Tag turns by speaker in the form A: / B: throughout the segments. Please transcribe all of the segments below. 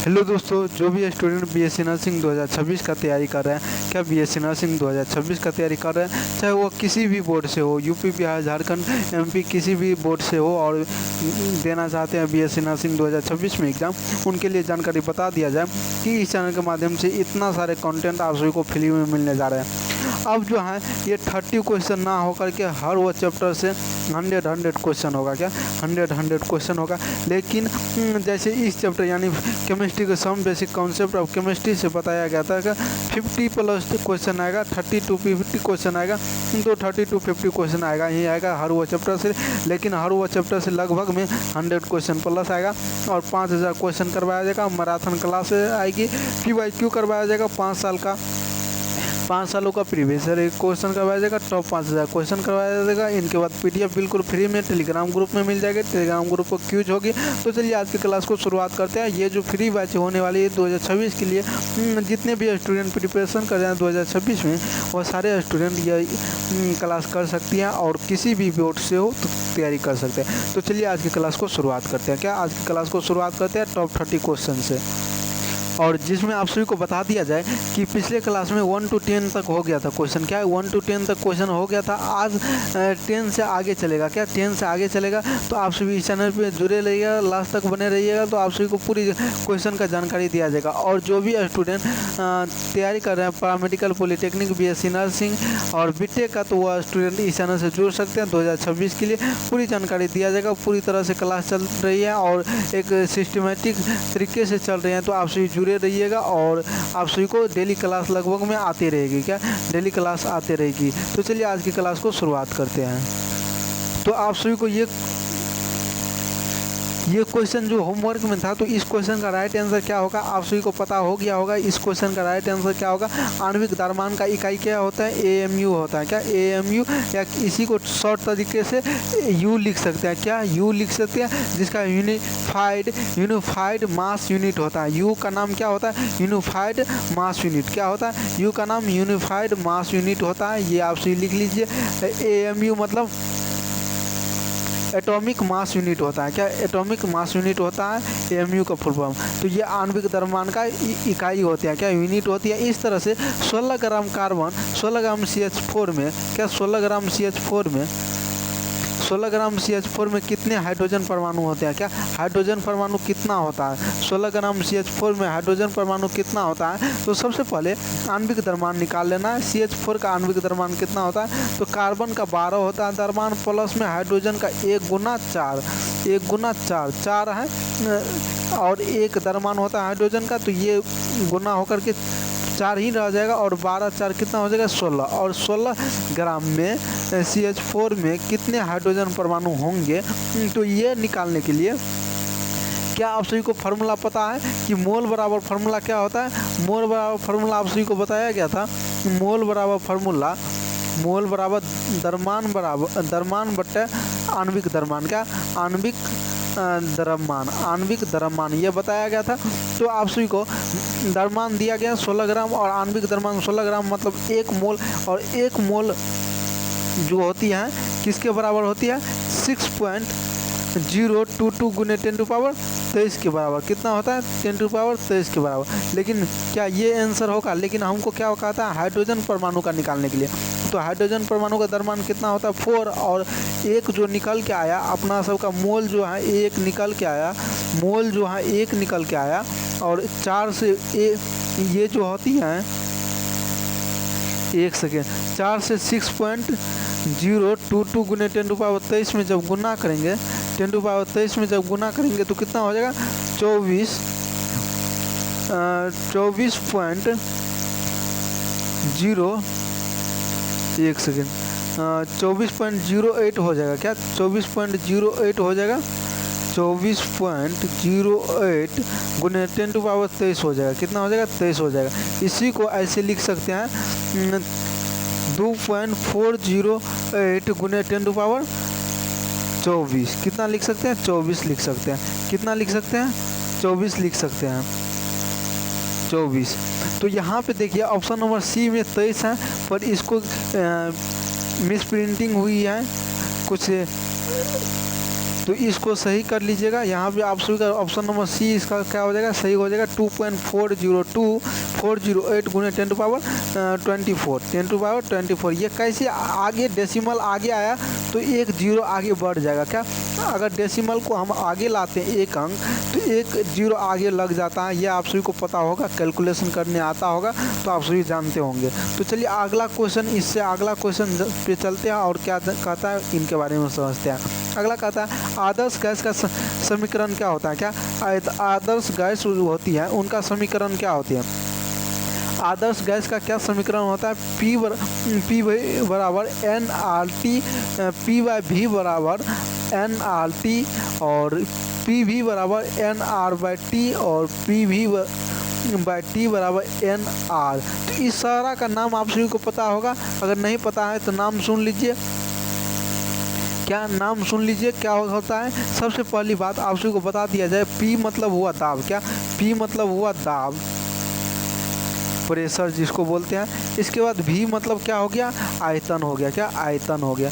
A: Hello दोस्तों, जो भी स्टूडेंट बीएससी नर्सिंग 2026 का तैयारी कर रहे हैं, क्या बीएससी नर्सिंग 2026 का तैयारी कर रहे हैं, चाहे वो किसी भी बोर्ड से हो, यूपी, बिहार, झारखंड, एमपी, किसी भी बोर्ड से हो और देना चाहते हैं बीएससी नर्सिंग 2026 में एग्ज़ाम, उनके लिए जानकारी बता दिया जाए कि इस चैनल के माध्यम से इतना सारे कंटेंट आप सभी को फ्री में मिलने जा रहे हैं। अब जो है ये 30 क्वेश्चन ना होकर के हर वो चैप्टर से 100 क्वेश्चन होगा। क्या 100 क्वेश्चन होगा, लेकिन जैसे इस चैप्टर यानी केमिस्ट्री के some basic concept of chemistry से बताया गया था कि 50+ क्वेश्चन आएगा, 30 to 50 क्वेश्चन आएगा, तो 30 to 50 क्वेश्चन आएगा ही आएगा हर वो चैप्टर से। लेकिन हर वो चैप्टर से लगभग में 100 क्वेश्चन प्लस आएगा और 5000 क्वेश्चन करवाया जाएगा। मैराथन क्लास आएगी, PYQ करवाया जाएगा 5 सालों का प्रीवियस ईयर क्वेश्चन करवाया जाएगा, टॉप 5000 क्वेश्चन करवाया जाएगा। इनके बाद PDF बिल्कुल फ्री में टेलीग्राम ग्रुप में मिल जाएगा, टेलीग्राम ग्रुप को क्यूज होगी। तो चलिए आज की क्लास को शुरुआत करते हैं। ये जो फ्री बैच होने वाली है 2026 के लिए, जितने भी स्टूडेंट प्रिपरेशन कर रहे हैं 2026 में, वो सारे स्टूडेंट ये क्लास कर सकती हैं और किसी भी बोर्ड से हो तो तैयारी कर सकते हैं। तो चलिए आज की क्लास को शुरुआत करते हैं। क्या आज की क्लास को शुरुआत करते हैं टॉप 30 क्वेश्चन से, और जिसमें आप सभी को बता दिया जाए कि पिछले क्लास में 1 to 10 तक हो गया था क्वेश्चन। क्या है 1 to 10 तक क्वेश्चन हो गया था, आज 10 से आगे चलेगा। क्या 10 से आगे चलेगा, तो आप सभी इस चैनल पे जुड़े रहिएगा, लास्ट तक बने रहिएगा, तो आप सभी को पूरी क्वेश्चन का जानकारी दिया जाएगा। और जो भी स्टूडेंट तैयारी कर रहे हैं पैरामेडिकल, पॉलीटेक्निक, BSc नर्सिंग और बीटेक का, तो वह स्टूडेंट इस चैनल से जुड़ सकते हैं। 2026 के लिए पूरी जानकारी दिया जाएगा। पूरी तरह से क्लास चल रही है और एक सिस्टमेटिक तरीके से चल रही है, तो आप सभी जुड़े रहिएगा और आप सभी को डेली क्लास लगभग में आती रहेगी। क्या डेली क्लास आती रहेगी। तो चलिए आज की क्लास को शुरुआत करते हैं। तो आप सभी को ये क्वेश्चन जो होमवर्क में था, तो इस क्वेश्चन का राइट आंसर क्या होगा आप सभी को पता हो गया होगा। इस क्वेश्चन का राइट आंसर क्या होगा, आणविक द्रव्यमान का इकाई क्या होता है, AMU होता है। क्या AMU, या इसी को शॉर्ट तरीके से U लिख सकते हैं। क्या U लिख सकते हैं, जिसका यूनिफाइड मास यूनिट होता है। U का नाम क्या होता है, यूनिफाइड मास यूनिट। क्या होता है, U का नाम यूनिफाइड मास यूनिट होता है। ये आप सभी लिख लीजिए। AMU मतलब एटॉमिक मास यूनिट होता है। क्या एटॉमिक मास यूनिट होता है AMU का फुल फॉर्म। तो ये आणविक द्रव्यमान का इकाई होती है। क्या यूनिट होती है। इस तरह से 16 ग्राम कार्बन, 16 ग्राम CH4 में, क्या 16 ग्राम CH4 में कितने हाइड्रोजन परमाणु होते हैं। क्या हाइड्रोजन परमाणु कितना होता है, 16 ग्राम CH4 में हाइड्रोजन परमाणु कितना होता है। तो सबसे पहले आणविक द्रव्यमान निकाल लेना है। CH4 का आणविक द्रव्यमान कितना होता है, तो कार्बन का 12 होता है द्रव्यमान, प्लस में हाइड्रोजन का 1 गुना 4 4 है, और 1 द्रव्यमान होता है हाइड्रोजन का, तो ये गुना होकर के 4 ही रह जाएगा, और 12 4 कितना हो जाएगा 16। और 16 ग्राम में CH4 में कितने हाइड्रोजन परमाणु होंगे, तो ये निकालने के लिए क्या आप सभी को फार्मूला पता है कि मोल बराबर फार्मूला क्या होता है। मोल बराबर फार्मूला आप सभी को बताया गया था। मोल बराबर द्रव्यमान बटे आणविक द्रव्यमान। क्या आणविक द्रव्यमान ये बताया गया था। तो आप सभी को द्रव्यमान दिया गया 16 ग्राम और आणविक द्रव्यमान 16 ग्राम, मतलब 1 मोल, और 1 मोल जो होती है किसके बराबर होती है, 6.022 गुने 10⁻23 के बराबर। कितना होता है, 10⁻23 के बराबर। लेकिन क्या ये आंसर होगा, लेकिन हमको क्या कहता है, हाइड्रोजन परमाणु का निकालने के लिए। तो हाइड्रोजन परमाणु का द्रव्यमान कितना होता है 4, और 1 जो निकल के आया अपना सबका मोल जो है 1 निकल के आया, मोल जो है 1 निकल के आया, और 4 से ये जो होती हैं 1 सेकेंड, 4 से 6.022 गुने 10⁻23 में जब गुना करेंगे, 10⁻23 में जब गुना करेंगे तो कितना हो जाएगा 24.08 हो जाएगा। क्या 24.08 हो जाएगा, 24.08 गुने 10⁻23 हो जाएगा। कितना हो जाएगा, 23 हो जाएगा। इसी को ऐसे लिख सकते हैं 2.408 गुने 10⁻24। कितना लिख सकते हैं, 24 लिख सकते हैं। कितना लिख सकते हैं, 24 लिख सकते हैं, 24। तो यहाँ पे देखिए ऑप्शन नंबर C में 23 है, पर इसको मिस प्रिंटिंग हुई है, कुछ तो इसको सही कर लीजिएगा। यहाँ पे आप सभी का ऑप्शन नंबर सी इसका क्या हो जाएगा, सही हो जाएगा। 2.402408 गुने 10 टू पावर 24 ये कैसे आगे डेसिमल आगे आया तो एक जीरो आगे बढ़ जाएगा। क्या अगर डेसिमल को हम आगे लाते हैं एक अंक तो एक जीरो आगे लग जाता है। ये आप सभी को पता होगा, कैलकुलेशन करने आता होगा तो आप सभी जानते होंगे। तो चलिए अगला क्वेश्चन, इससे अगला क्वेश्चन पे चलते हैं और क्या कहता है इनके बारे में समझते हैं। अगला कहता है आदर्श गैस का समीकरण क्या होता है। क्या आदर्श गैस होती है उनका समीकरण क्या होती है। आदर्श गैस का क्या समीकरण होता है, पी बराबर N R T, P by V बराबर एन आर टी और पी वी बराबर एन आर बाई टी और पी वी बाई टी बराबर एन आर। तो इस सारा का नाम आप सभी को पता होगा, अगर नहीं पता है तो नाम सुन लीजिए। क्या नाम सुन लीजिए क्या होता है। सबसे पहली बात आप सभी को बता दिया जाए, पी मतलब हुआ दाब। क्या पी मतलब हुआ दाब, प्रेशर जिसको बोलते हैं। इसके बाद भी मतलब क्या हो गया, आयतन हो गया। क्या आयतन हो गया,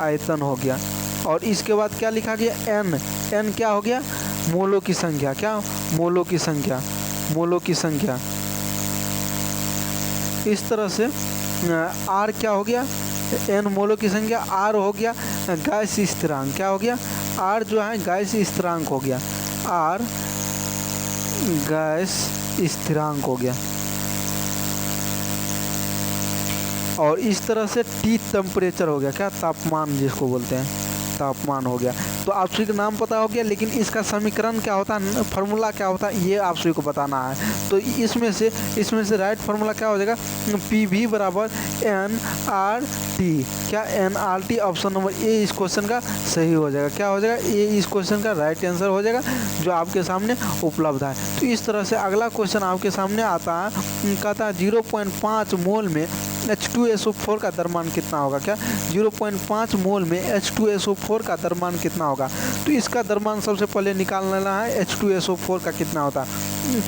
A: आयतन हो गया। और इसके बाद क्या लिखा गया, एन, एन क्या हो गया, मोलों की संख्या। क्या मोलों की संख्या, मोलों की संख्या। इस तरह से आर क्या हो गया, एन मोलों की संख्या। आर हो गया गैस स्थिरांक। क्या हो गया, आर जो है गैस स्थिरांक हो गया, आर गैस स्थिरांक हो गया। और इस तरह से टी टेम्परेचर हो गया। क्या तापमान जिसको बोलते हैं, तापमान हो गया। तो आप सभी को नाम पता हो गया, लेकिन इसका समीकरण क्या होता है, फार्मूला क्या होता है, ये आप सभी को बताना है। तो इसमें से राइट फार्मूला क्या हो जाएगा, पी वी बराबर एन आर टी। क्या N R T, option number A इस क्वेश्चन का सही हो जाएगा। क्या हो जाएगा, ए इस क्वेश्चन का राइट आंसर हो जाएगा जो आपके सामने उपलब्ध है। तो इस तरह से अगला क्वेश्चन आपके सामने आता है, कहता है 0.5 मोल में H2SO4 का द्रव्यमान कितना होगा। क्या 0.5 मोल में H2SO4 का द्रव्यमान कितना होगा। तो इसका द्रव्यमान सबसे पहले निकाल लेना है, H2SO4 का कितना होता है।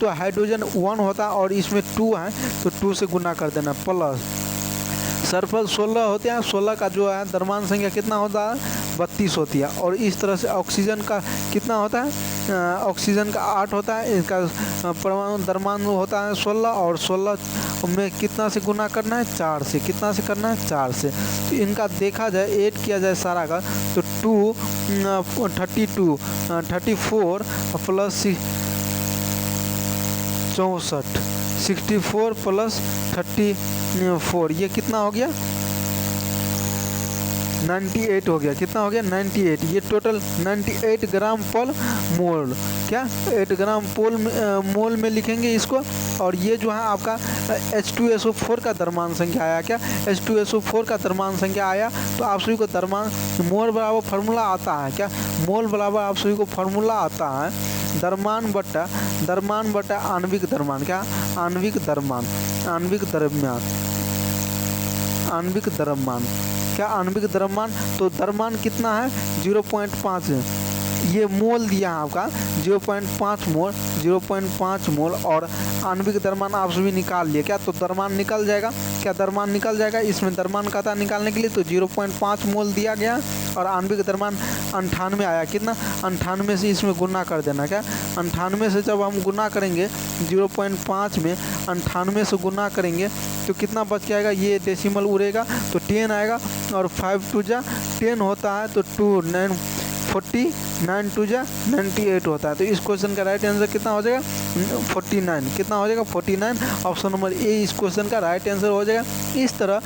A: तो हाइड्रोजन 1 होता है और इसमें 2 है तो 2 से गुना कर देना, प्लस सल्फर 16 होते हैं, 16 का जो है द्रव्यमान संख्या कितना होता है, 32 होती है। और इस तरह से ऑक्सीजन का कितना होता है, ऑक्सीजन का 8 होता है। इसका परमाणु द्रव्यमान होता है 16 और 16 में कितना से गुना करना है, 4 से। कितना से करना है, 4 से। तो इनका देखा जाए, ऐड किया जाए सारा का, तो 2 32 34 प्लस 64 64 प्लस 34 ये कितना हो गया, 98 हो गया। कितना हो गया, 98। ये टोटल 98 ग्राम पर मोल। क्या 8 ग्राम मोल में लिखेंगे इसको। और ये जो है आपका H2SO4 का द्रव्यमान संख्या आया। क्या H2SO4 का द्रव्यमान संख्या आया। तो आप सभी को द्रव्यमान मोल बराबर फार्मूला आता है। क्या मोल बराबर आप सभी को फार्मूला आता है, द्रव्यमान बटा आणविक द्रव्यमान। क्या आणविक द्रव्यमान, आणविक द्रव्यमान, आणविक द्रव्यमान। क्या आणविक द्रव्यमान, तो द्रव्यमान कितना है, 0.5 ये मोल दिया है आपका, 0.5 मोल, 0.5 मोल। और आणविक द्रव्यमान आप सभी निकाल लिए। क्या तो द्रव्यमान निकल जाएगा। क्या द्रव्यमान निकल जाएगा, इसमें द्रव्यमान का था निकालने के लिए तो 0.5 मोल दिया गया और आणविक द्रव्यमान 98 आया। कितना, 98 से इसमें गुना कर देना। क्या 98 से जब हम गुना करेंगे 0.5 में 98 से गुना करेंगे तो कितना बच जाएगा, ये डेसिमल उड़ेगा तो 10 आएगा और 5 2 जा 10 होता है तो 2 9 49 2 जा 98 होता है। तो इस क्वेश्चन का राइट आंसर कितना हो जाएगा, 49। कितना हो जाएगा, 49। ऑप्शन नंबर ए इस क्वेश्चन का राइट आंसर हो जाएगा। इस तरह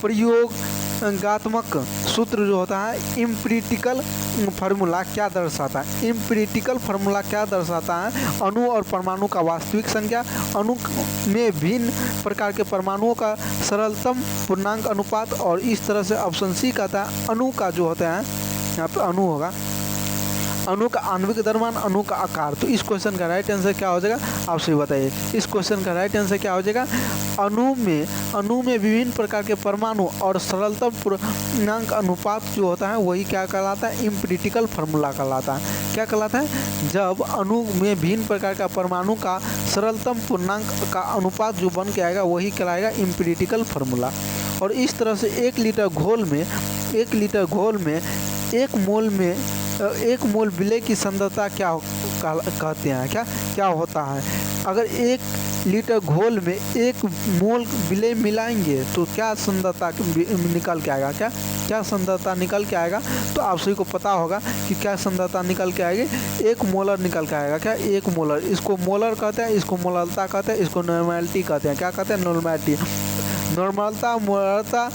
A: प्रयोगात्मक सूत्र जो होता है, इम्पिरिटिकल फार्मूला क्या दर्शाता है। इम्पिरिटिकल फार्मूला क्या दर्शाता है, अणु और परमाणु का वास्तविक संख्या, अणु में भिन्न प्रकार के परमाणुओं का सरलतम पूर्णांक अनुपात। और इस तरह से ऑप्शन सी कहता है अणु का जो होता है, यहाँ पे अणु होगा, अणु का आणविक द्रव्यमान, अणु का आकार। तो इस क्वेश्चन का राइट आंसर क्या हो जाएगा, आप सभी बताइए। इस क्वेश्चन का राइट आंसर क्या हो जाएगा, अणु में विभिन्न प्रकार के परमाणु और सरलतम पूर्णांक अनुपात जो होता है वही क्या कहलाता है, इम्पिरिटिकल फार्मूला कहलाता है। क्या कहलाता है, जब अणु में भिन्न प्रकार का परमाणु का सरलतम पूर्णांक का अनुपात जो बन के आएगा वही कहलाएगा इम्पिरिटिकल फार्मूला। और इस तरह से 1 लीटर घोल में एक मोल विलय की सांद्रता कहते हैं, क्या होता है। अगर 1 लीटर घोल में 1 मोल विलय मिलाएंगे तो क्या सांद्रता निकल के आएगा, क्या सांद्रता निकल के आएगा। तो आप सभी को पता होगा कि क्या सांद्रता निकल के आएगी, 1 मोलर निकल के आएगा। 1 मोलर, इसको मोलर कहते हैं, इसको मोलरता कहते हैं, इसको नॉर्मेलिटी कहते हैं। क्या कहते हैं? नॉर्मेलिटी, नॉर्मलता, मोलरता,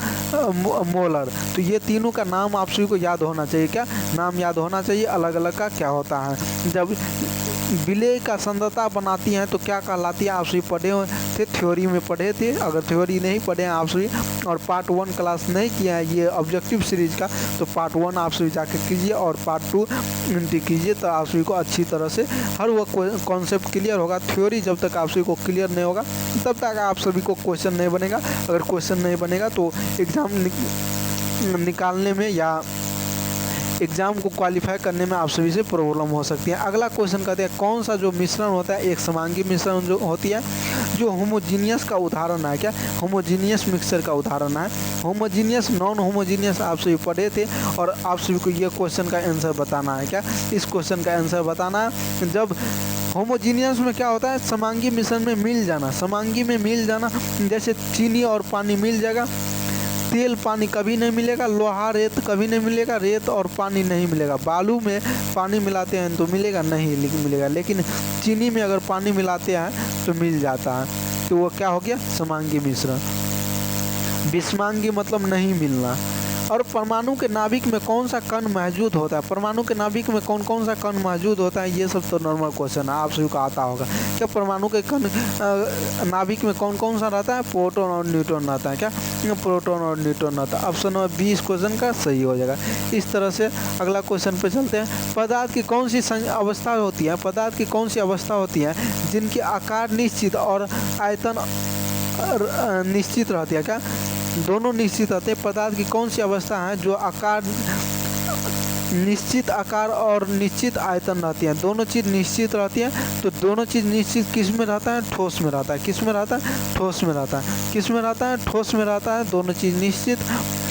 A: मोलर। तो ये तीनों का नाम आप सभी को याद होना चाहिए। नाम याद होना चाहिए अलग अलग का क्या होता है। जब विलय का सांद्रता बनाती हैं तो क्या कहलाती है, आप सभी पढ़े थे, थ्योरी में पढ़े थे। अगर थ्योरी नहीं पढ़े हैं आप सभी और पार्ट 1 क्लास नहीं किया है ये ऑब्जेक्टिव सीरीज का, तो पार्ट 1 आप सभी जाके कीजिए और पार्ट 2 कीजिए। तो आप सभी को अच्छी तरह से हर वो कॉन्सेप्ट क्लियर होगा। थ्योरी जब तक आप सभी को क्लियर नहीं होगा तब तक आप सभी को क्वेश्चन नहीं बनेगा। अगर क्वेश्चन नहीं बनेगा तो एग्ज़ाम निकालने में या एग्ज़ाम को क्वालिफाई करने में आप सभी से प्रॉब्लम हो सकती है। अगला क्वेश्चन कहते हैं कौन सा जो मिश्रण होता है, एक समांगी मिश्रण जो होती है, जो होमोजीनियस का उदाहरण है। क्या होमोजीनियस मिक्सचर का उदाहरण है। होमोजीनियस, नॉन होमोजीनियस आप सभी पढ़े थे और आप सभी को ये क्वेश्चन का आंसर बताना है। क्या इस क्वेश्चन का आंसर बताना है। जब होमोजीनियस में क्या होता है, समांगी मिश्रण में मिल जाना। समांगी में मिल जाना जैसे चीनी और पानी मिल जाएगा, तेल पानी कभी नहीं मिलेगा, लोहा रेत कभी नहीं मिलेगा, रेत और पानी नहीं मिलेगा। बालू में पानी मिलाते हैं तो मिलेगा नहीं मिलेगा, लेकिन चीनी में अगर पानी मिलाते हैं तो मिल जाता है। तो वो क्या हो गया, समांगी मिश्रण। विषमांगी मतलब नहीं मिलना। और परमाणु के नाभिक में कौन सा कण मौजूद होता है, परमाणु के नाभिक में कौन कौन सा कण मौजूद होता है, ये सब तो नॉर्मल क्वेश्चन है, आप सभी को आता होगा। क्या परमाणु के कण नाभिक में कौन कौन सा रहता है, प्रोटॉन और न्यूट्रॉन रहता है। क्या प्रोटॉन और न्यूट्रॉन रहता है। ऑप्शन नंबर 20 क्वेश्चन का सही हो जाएगा। इस तरह से अगला क्वेश्चन पे चलते हैं। पदार्थ की कौन सी अवस्था होती है, पदार्थ की कौन सी अवस्था होती है जिनकी आकार निश्चित और आयतन निश्चित रहती है। क्या दोनों निश्चित रहते हैं। पदार्थ की कौन सी अवस्था है जो आकार निश्चित आकार और निश्चित आयतन रहती है। दोनों चीज़ निश्चित रहती है। तो दोनों चीज़ निश्चित किस में रहता है, ठोस में रहता है। किस में रहता है, ठोस में रहता है। किस में रहता है, ठोस में रहता है। दोनों चीज़ निश्चित।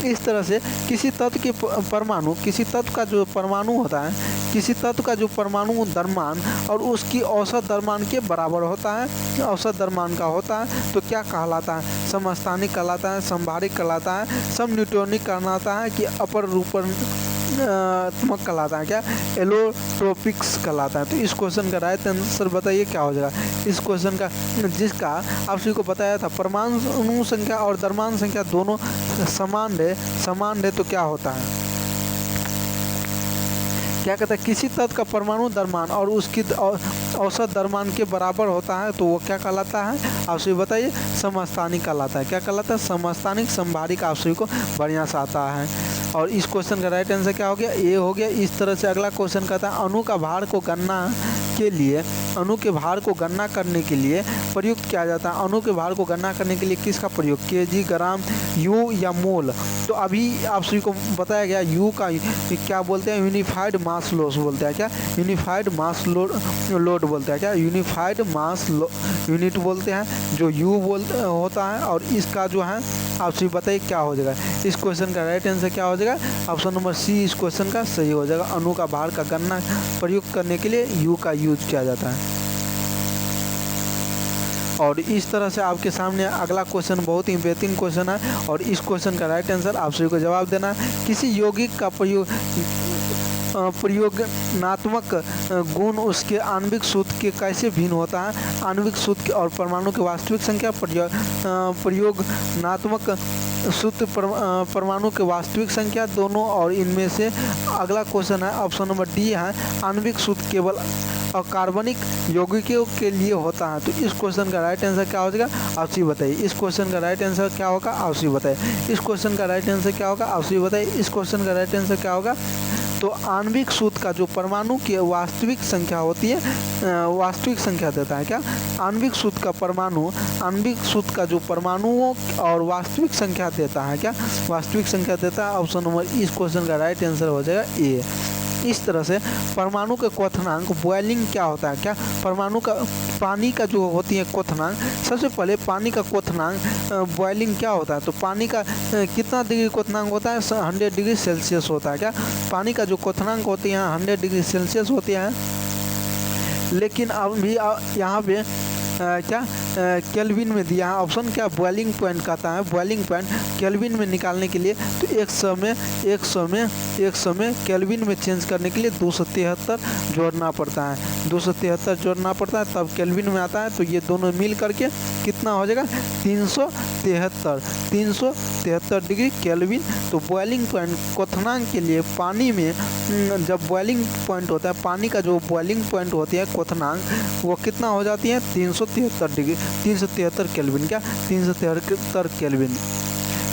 A: इस तरह से किसी तत्व के परमाणु, किसी तत्व का जो परमाणु होता है, किसी तत्व का जो परमाणु द्रव्यमान और उसकी औसत द्रव्यमान के बराबर होता है, औसत द्रव्यमान का होता है, तो क्या कहलाता है, समस्थानिक कहलाता है, संभारिक कहलाता है, सम न्यूटोनिक कहलाता है कि अपर रूपात्मक कहलाता है। क्या एलोट्रोपिक्स कहलाता है। तो इस क्वेश्चन का राइट आंसर बताइए क्या हो जाएगा। इस क्वेश्चन का जिसका आप सभी को बताया था परमाणु संख्या और द्रव्यमान संख्या दोनों समान है तो क्या होता है, क्या कहता है, किसी तत्व का परमाणु द्रव्यमान और उसकी औसत द्रव्यमान के बराबर होता है तो वो क्या कहलाता है, आप सभी बताइए, समस्थानिक कहलाता है। क्या कहलाता है, समस्थानिक। संभारिक आप सभी को बढ़िया से आता है। और इस क्वेश्चन का राइट आंसर क्या हो गया, ए हो गया। इस तरह से अगला क्वेश्चन कहता है अणु का भार को गणना के लिए, अणु के भार को गणना करने के लिए प्रयुक्त किया जाता है। अणु के भार को गणना करने के लिए किसका प्रयोग, केजी, ग्राम, यू या मोल। तो अभी आप सभी को बताया गया यू का क्या बोलते हैं, यूनिफाइड मास लोड बोलते हैं। क्या यूनिफाइड मास लोड बोलते हैं। क्या यूनिफाइड मास यूनिट बोलते हैं, जो यू होता है। और इसका जो है आप सभी बताइए क्या हो जाएगा। इस क्वेश्चन का राइट आंसर क्या हो जाएगा, ऑप्शन नंबर सी इस क्वेश्चन का सही हो जाएगा। अणु का भार का गणना प्रयुक्त करने के लिए यू का यूज किया जाता है। और इस तरह से आपके सामने अगला क्वेश्चन बहुत ही बेहतरीन क्वेश्चन है और इस क्वेश्चन का राइट आंसर आप सभी को जवाब देना है। किसी यौगिक का प्रयोगात्मक गुण उसके आणविक सूत्र के कैसे भिन्न होता है। आणविक सूत्र और परमाणु की वास्तविक संख्या, प्रयोगात्मक सूत्र परमाणु की वास्तविक संख्या दोनों। और इनमें से अगला क्वेश्चन है ऑप्शन नंबर डी है, आणविक सूत्र केवल अकार्बनिक यौगिकों के लिए होता है। तो इस क्वेश्चन का राइट आंसर क्या हो जाएगा, आप सभी बताइए। इस क्वेश्चन का राइट आंसर क्या होगा, आप सभी बताइए। इस क्वेश्चन का राइट आंसर क्या होगा, आप सभी बताइए। इस क्वेश्चन का राइट आंसर क्या होगा, तो आणविक सूत्र का जो परमाणु की वास्तविक संख्या होती है, वास्तविक संख्या देता है। क्या आणविक सूत्र का परमाणु, आणविक सूत्र का जो परमाणुओं और वास्तविक संख्या देता है। क्या वास्तविक संख्या देता है। ऑप्शन नंबर इस क्वेश्चन का राइट आंसर हो जाएगा ए। इस तरह से परमाणु के क्वथनांक बॉइलिंग क्या होता है, क्या परमाणु का पानी का जो होती है क्वथनांक, सबसे पहले पानी का क्वथनांक बॉइलिंग क्या होता है, तो पानी का कितना डिग्री क्वथनांक होता है, 100 डिग्री सेल्सियस होता है। क्या पानी का जो क्वथनांक होती है 100 डिग्री सेल्सियस होती है। लेकिन अब भी यहाँ पे क्या केल्विन में दिया है ऑप्शन, क्या बॉइलिंग पॉइंट कहता है, बॉइलिंग पॉइंट केल्विन में निकालने के लिए तो 100 में केल्विन में चेंज करने के लिए 273 जोड़ना पड़ता है, 273 जोड़ना पड़ता है तब केल्विन में आता है। तो ये दोनों मिल करके कितना हो जाएगा 373 डिग्री केल्विन। तो बॉइलिंग पॉइंट क्वथनांक के लिए पानी में जब बॉइलिंग पॉइंट होता है, पानी का जो बॉइलिंग पॉइंट होती है क्वथनांक वो कितना हो जाती है 373 डिग्री, 373 केल्विन। क्या 373 केल्विन।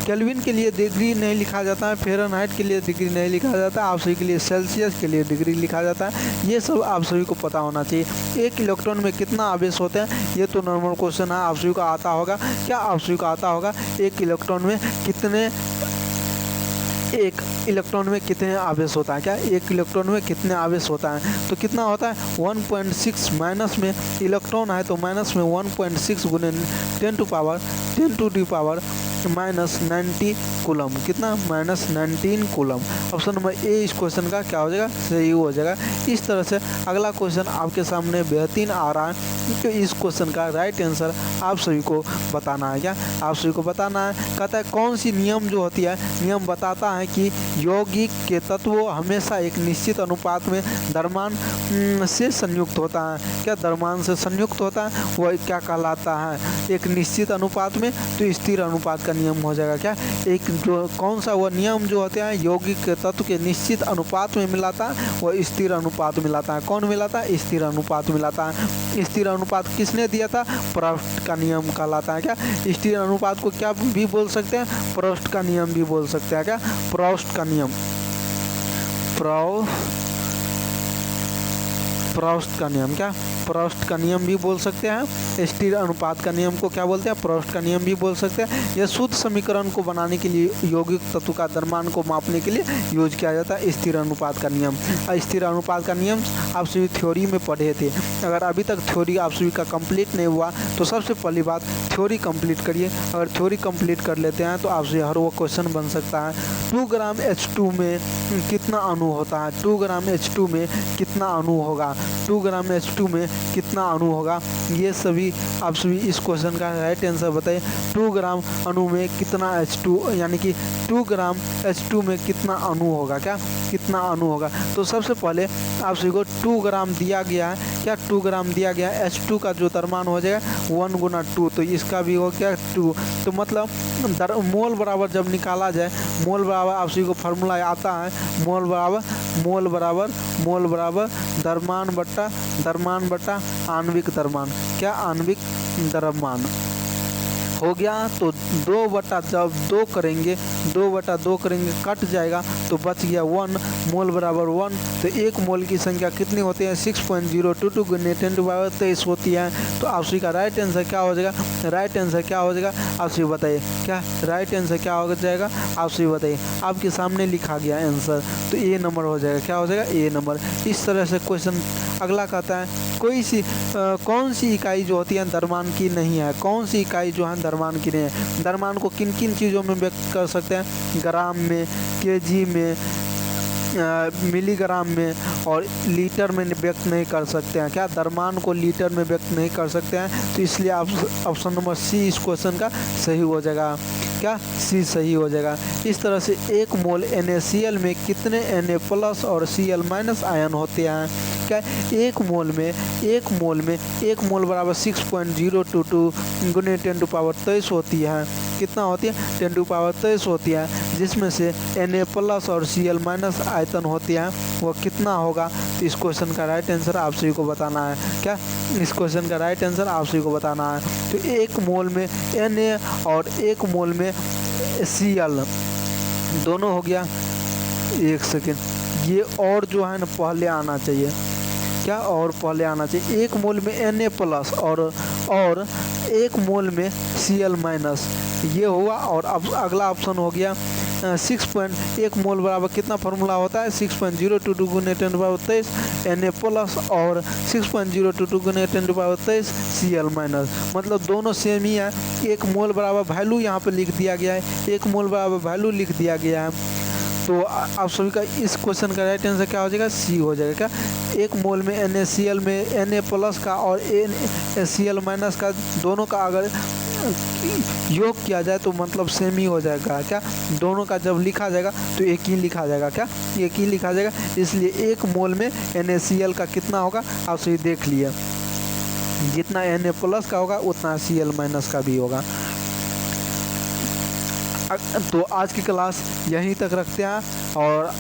A: केल्विन के लिए डिग्री नहीं लिखा जाता है, फ़ारेनहाइट के लिए डिग्री नहीं लिखा जाता है, आप सभी के लिए सेल्सियस के लिए डिग्री लिखा जाता है। ये सब आप सभी को पता होना चाहिए। एक इलेक्ट्रॉन में कितना आवेश होते हैं, ये तो नॉर्मल क्वेश्चन है, आप सभी को आता होगा। क्या आप सभी को आता होगा एक इलेक्ट्रॉन में कितने आवेश होता है, क्या एक इलेक्ट्रॉन में कितने आवेश होता है, तो कितना होता है 1.6 माइनस में इलेक्ट्रॉन है तो माइनस में 1.6 गुने 10 टू दी पावर -90 कूलम, कितना -19 कूलम। ऑप्शन नंबर ए इस क्वेश्चन का क्या हो जाएगा, सही हो जाएगा। इस तरह से अगला क्वेश्चन आपके सामने बेहतरीन आ रहा है, तो इस क्वेश्चन का राइट आंसर आप सभी को बताना है। क्या आप सभी को बताना है, कहता है कौन सी नियम जो होती है, नियम बताता है कि यौगिक के तत्व हमेशा एक निश्चित अनुपात में द्रव्यमान से संयुक्त होता है। क्या द्रव्यमान से संयुक्त होता है, वह क्या कहलाता है, एक निश्चित अनुपात में, तो स्थिर अनुपात का नियम हो जाएगा। क्या एक जो कौन सा वह नियम जो होते हैं यौगिक के तत्व के निश्चित अनुपात में मिलाता है, वह स्थिर अनुपात मिलाता है। कौन मिलाता है, स्थिर अनुपात मिलाता है। स्थिर अनुपात किसने दिया था, प्रोस्ट का नियम कहलाता है। क्या स्थिर अनुपात को क्या भी बोल सकते हैं, प्रोस्ट का नियम भी बोल सकते हैं। क्या प्रोस्ट का नियम, प्रोस्ट का नियम, क्या प्रोस्ट का नियम भी बोल सकते हैं। स्थिर अनुपात का नियम को क्या बोलते हैं, प्रोस्ट का नियम भी बोल सकते हैं। यह शुद्ध समीकरण को बनाने के लिए यौगिक तत्व का द्रव्यमान को मापने के लिए यूज किया जाता है स्थिर अनुपात का नियम। स्थिर अनुपात का नियम आप सभी थ्योरी में पढ़े थे। अगर अभी तक थ्योरी आप सभी का कंप्लीट नहीं हुआ तो सबसे पहली बात थ्योरी कंप्लीट करिए। अगर थ्योरी कंप्लीट कर लेते हैं तो आपसे हर वो क्वेश्चन बन सकता है। 2 ग्राम H2 में कितना अणु होता है, 2 ग्राम H2 में कितना अणु होगा, 2 ग्राम H2 में कितना अणु होगा, ये सभी आप सभी इस क्वेश्चन का राइट आंसर बताइए। 2 ग्राम अणु में कितना H2 यानी कि 2 ग्राम H2 में कितना अणु होगा, क्या कितना अणु होगा। तो सबसे पहले आप सभी को 2 ग्राम दिया गया है। क्या 2 ग्राम दिया गया है, H2 का जो द्रव्यमान हो जाएगा 1 गुना 2, तो इसका भी हो गया 2। तो मतलब मोल बराबर जब निकाला जाए, मोल बराबर आप सभी को फार्मूला आता है, मोल बराबर द्रव्यमान बटा आणविक द्रव्यमान। क्या आणविक द्रव्यमान हो गया। तो 2 बटा जब 2 करेंगे कट जाएगा तो बच गया 1, मोल बराबर 1। तो 1 मोल की संख्या कितनी होती है 6.022 गुने 10⁻23 होती है। तो आप सभी का राइट आंसर क्या हो जाएगा, राइट आंसर क्या हो जाएगा आप सभी बताइए। क्या राइट आंसर क्या हो जाएगा आप सभी बताइए। आपके सामने लिखा गया आंसर, तो ए नंबर हो जाएगा। क्या हो जाएगा, ए नंबर। इस तरह से क्वेश्चन अगला कहता है कौन सी इकाई जो होती है द्रव्यमान की नहीं है, कौन सी इकाई जो है द्रव्यमान की नहीं है। द्रव्यमान को किन किन चीज़ों में व्यक्त कर सकते हैं, ग्राम में, केजी में, मिलीग्राम में और लीटर में व्यक्त नहीं कर सकते हैं। क्या द्रव्यमान को लीटर में व्यक्त नहीं कर सकते हैं, तो इसलिए आप ऑप्शन नंबर सी इस क्वेश्चन का सही हो जाएगा। क्या सी सही हो जाएगा। इस तरह से 1 मोल NaCl में कितने Na+ और Cl- आयन होते हैं। क्या 1 मोल बराबर 6.022 गुने 10⁻23 होती है। कितना होती है 10⁻23 होती है, जिसमें से Na+ और Cl- आयतन होती है वो कितना होगा। तो इस क्वेश्चन का राइट आंसर आप सभी को बताना है। क्या इस क्वेश्चन का राइट आंसर आप सभी को बताना है। तो 1 मोल में Na और 1 मोल में Cl दोनों हो गया। 1 सेकेंड, ये और जो है ना पहले आना चाहिए। क्या और पहले आना चाहिए। 1 मोल में Na+ और 1 मोल में Cl- ये हुआ। और अब अगला ऑप्शन हो गया 6.1 मोल बराबर कितना फार्मूला होता है 6.022 गुने 10⁻23 Na+ और 6.022 गुने 10⁻23 Cl-, मतलब दोनों सेम ही है। 1 मोल बराबर वैल्यू यहाँ पे लिख दिया गया है, 1 मोल बराबर वैल्यू लिख दिया गया है। तो आप सभी का इस क्वेश्चन का राइट आंसर क्या हो जाएगा, सी हो जाएगा। 1 मोल में NaCl में Na+ का और Cl- का दोनों का अगर योग किया जाए तो मतलब सेम ही हो जाएगा क्या, दोनों का जब लिखा जाएगा तो एक ही लिखा जाएगा क्या, एक ही लिखा जाएगा। इसलिए 1 मोल में NaCl का कितना होगा आप सभी देख लिए, जितना Na+ का होगा उतना Cl- का भी होगा। तो आज की क्लास यहीं तक रखते हैं और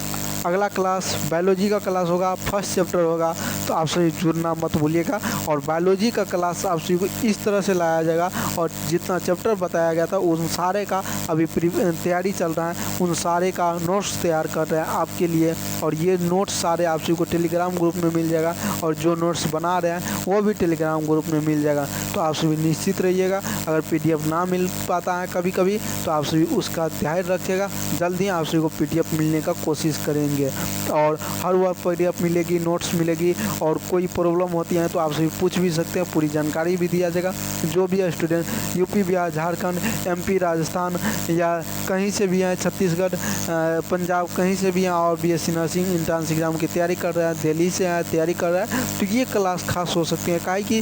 A: अगला क्लास बायोलॉजी का क्लास होगा, फर्स्ट चैप्टर होगा, तो आप सभी जुड़ना मत भूलिएगा। और बायोलॉजी का क्लास आप सभी को इस तरह से लाया जाएगा और जितना चैप्टर बताया गया था उन सारे का अभी तैयारी चल रहा है, उन सारे का नोट्स तैयार कर रहे हैं आपके लिए। और ये नोट्स सारे आप सभी को टेलीग्राम ग्रुप में मिल जाएगा और जो नोट्स बना रहे हैं वो भी टेलीग्राम ग्रुप में मिल जाएगा। तो आप सभी निश्चित रहिएगा, अगर PDF ना मिल पाता है कभी कभी तो आप सभी उसका ध्यान रखिएगा, जल्दी आप सभी को PDF मिलने का कोशिश करेंगे। और हर वह PDF मिलेगी, नोट्स मिलेगी, और कोई प्रॉब्लम होती है तो आप सभी पूछ भी सकते हैं, पूरी जानकारी भी दिया जाएगा। जो भी student UP, Bihar, Jharkhand, MP, Rajasthan या कहीं से भी हैं, छत्तीसगढ़, पंजाब, कहीं से भी हैं और BSc नर्सिंग एंट्रेंस एग्जाम की तैयारी कर रहे हैं, दिल्ली से हैं तैयारी कर रहे हैं, तो ये क्लास खास हो सकती है। काहे कि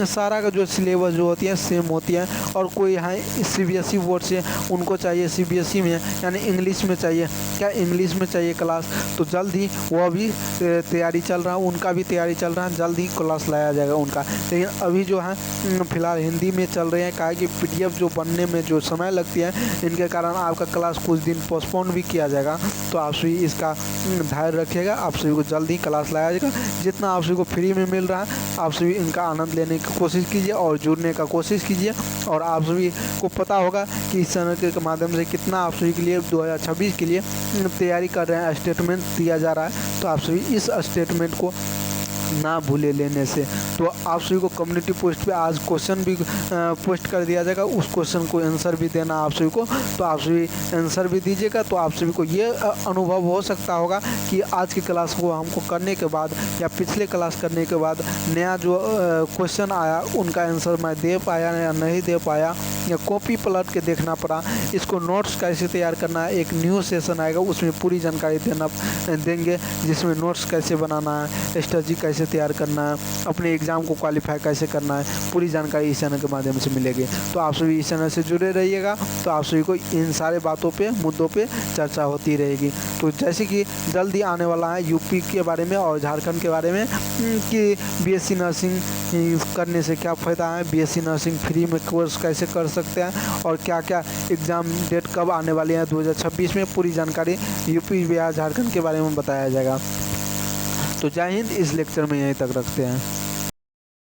A: सारा का जो सिलेबस जो होती है सेम होती है। और कोई है CBSE बोर्ड से, उनको चाहिए CBSE में यानी इंग्लिश में चाहिए, क्या इंग्लिश में चाहिए क्लास, तो जल्द ही वो भी तैयारी चल रहा है, उनका भी तैयारी चल रहा है, जल्द ही क्लास लाया जाएगा उनका। लेकिन अभी जो है फिलहाल हिंदी में चल रहे हैं, कहा कि PDF जो बनने में जो समय लगती है, इनके कारण आपका क्लास कुछ दिन पोस्टपोन भी किया जाएगा। तो आप सभी इसका ध्यान रखिएगा, आप सभी को जल्द ही क्लास लाया जाएगा। जितना आप सभी को फ्री में मिल रहा है आप सभी इनका आनंद लेने की कोशिश कीजिए और जुड़ने का कोशिश कीजिए। और आप सभी को पता होगा कि इस चैनल के माध्यम से कितना आप सभी के लिए 2026 के लिए तैयारी कर रहे हैं, स्टेटमेंट दिया जा रहा है। तो आप सभी इस स्टेटमेंट को ना भूले लेने से। तो आप सभी को कम्युनिटी पोस्ट पे आज क्वेश्चन भी पोस्ट कर दिया जाएगा, उस क्वेश्चन को आंसर भी देना आप सभी को, तो आप सभी आंसर भी दीजिएगा। तो आप सभी को ये अनुभव हो सकता होगा कि आज की क्लास को हमको करने के बाद या पिछले क्लास करने के बाद नया जो क्वेश्चन आया उनका आंसर मैं दे पाया या नहीं दे पाया, या कॉपी पलट के देखना पड़ा, इसको नोट्स कैसे तैयार करना है, एक न्यू सेशन आएगा उसमें पूरी जानकारी देंगे, जिसमें नोट्स कैसे बनाना है, स्ट्रेटजी कैसे तैयार करना है, अपने एग्ज़ाम को क्वालिफाई कैसे करना है, पूरी जानकारी इस चैनल के माध्यम से मिलेगी। तो आप सभी इस चैनल से जुड़े रहिएगा, तो आप सभी को इन सारे बातों पे, मुद्दों पे चर्चा होती रहेगी। तो जैसे कि जल्दी आने वाला है यूपी के बारे में और झारखंड के बारे में कि BSc नर्सिंग करने से क्या फ़ायदा है, BSc नर्सिंग फ्री में कोर्स कैसे कर सकते हैं, और क्या क्या एग्ज़ाम डेट कब आने वाली है 2026 में, पूरी जानकारी यूपी, बिहार, झारखंड के बारे में बताया जाएगा। तो जय हिंद, इस लेक्चर में यहीं तक रखते हैं।